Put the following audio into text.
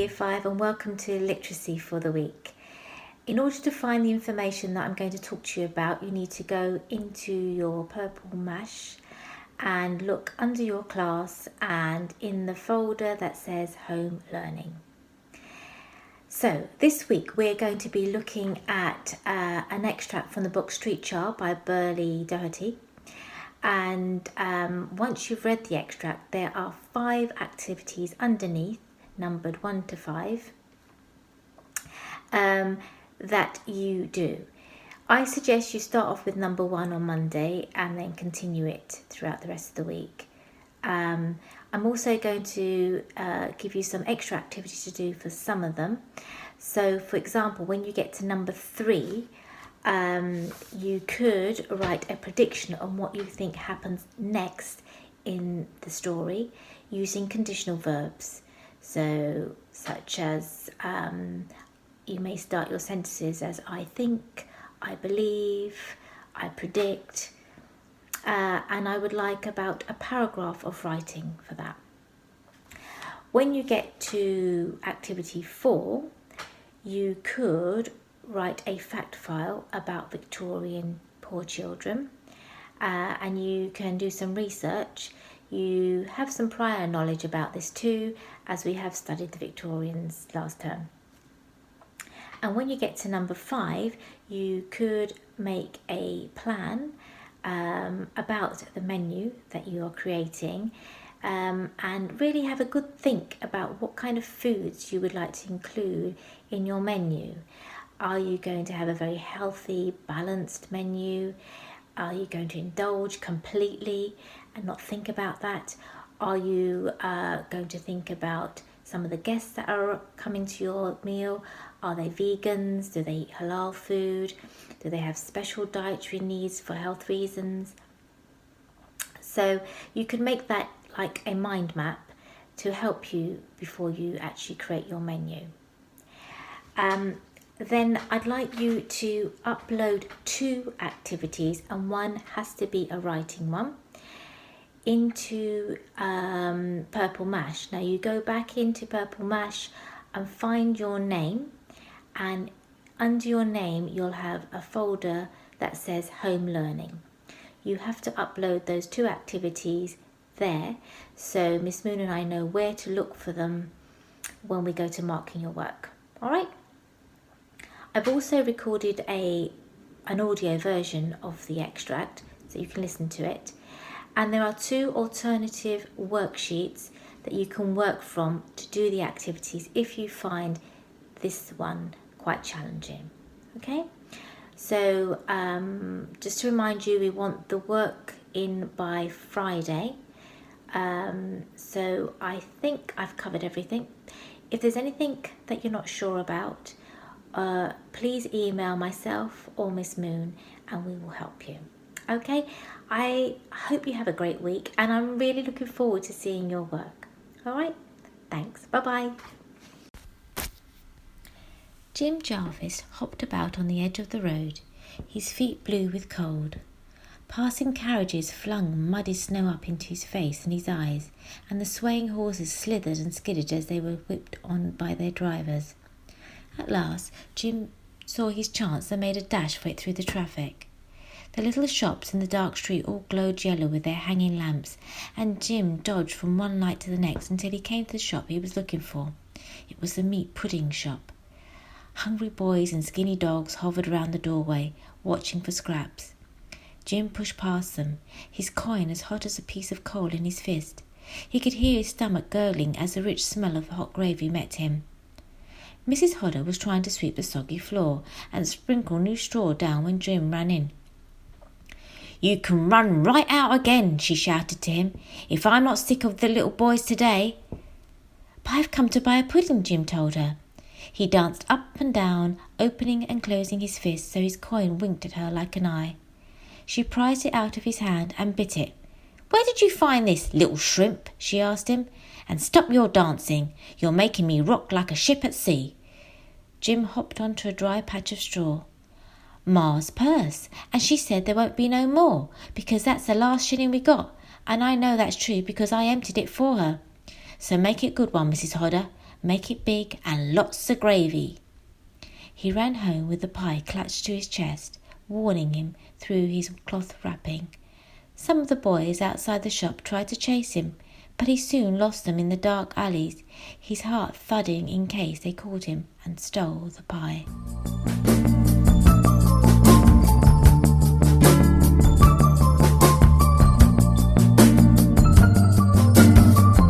Year 5 and welcome to Literacy for the Week. In order to find the information that I'm going to talk to you about, you need to go into your Purple Mash and look under your class and in the folder that says Home Learning. So this week we're going to be looking at an extract from the book Street Child by Burley Doherty. And once you've read the extract, there are 5 activities underneath, numbered 1 to 5, that you do. I suggest you start off with number 1 on Monday and then continue it throughout the rest of the week. I'm also going to give you some extra activities to do for some of them. So, for example, when you get to number 3, you could write a prediction on what you think happens next in the story using conditional verbs. So, such as you may start your sentences as I think, I believe, I predict, and I would like about a paragraph of writing for that. When you get to activity 4, you could write a fact file about Victorian poor children, and you can do some research. You have some prior knowledge about this too, as we have studied the Victorians last term. And when you get to number 5, you could make a plan about the menu that you are creating, and really have a good think about what kind of foods you would like to include in your menu. Are you going to have a very healthy, balanced menu? Are you going to indulge completely and not think about that? Are you going to think about some of the guests that are coming to your meal? Are they vegans? Do they eat halal food? Do they have special dietary needs for health reasons? So you can make that like a mind map to help you before you actually create your menu. Then I'd like you to upload 2 activities, and one has to be a writing one, into Purple Mash. Now you go back into Purple Mash and find your name, and under your name you'll have a folder that says Home Learning. You have to upload those 2 activities there, so Miss Moon and I know where to look for them when we go to marking your work. All right? I've also recorded an audio version of the extract so you can listen to it. And there are 2 alternative worksheets that you can work from to do the activities if you find this one quite challenging. Okay? So just to remind you, we want the work in by Friday. So I think I've covered everything. If there's anything that you're not sure about, please email myself or Miss Moon and we will help you. Okay, I hope you have a great week and I'm really looking forward to seeing your work. All right, thanks. Bye-bye. Jim Jarvis hopped about on the edge of the road, his feet blue with cold. Passing carriages flung muddy snow up into his face and his eyes, and the swaying horses slithered and skidded as they were whipped on by their drivers. At last, Jim saw his chance and made a dash for it through the traffic. The little shops in the dark street all glowed yellow with their hanging lamps, and Jim dodged from one light to the next until he came to the shop he was looking for. It was the meat pudding shop. Hungry boys and skinny dogs hovered round the doorway, watching for scraps. Jim pushed past them, his coin as hot as a piece of coal in his fist. He could hear his stomach gurgling as the rich smell of hot gravy met him. Mrs. Hodder was trying to sweep the soggy floor and sprinkle new straw down when Jim ran in. "You can run right out again," she shouted to him, "if I'm not sick of the little boys today." "But I've come to buy a pudding," Jim told her. He danced up and down, opening and closing his fist so his coin winked at her like an eye. She prized it out of his hand and bit it. "Where did you find this, little shrimp?" she asked him. "And stop your dancing. You're making me rock like a ship at sea." Jim hopped onto a dry patch of straw. "Ma's purse, and she said there won't be no more, because that's the last shilling we got, and I know that's true because I emptied it for her. So make it a good one, Mrs. Hodder. Make it big and lots of gravy." He ran home with the pie clutched to his chest, warning him through his cloth wrapping. Some of the boys outside the shop tried to chase him, but he soon lost them in the dark alleys, his heart thudding in case they caught him and stole the pie.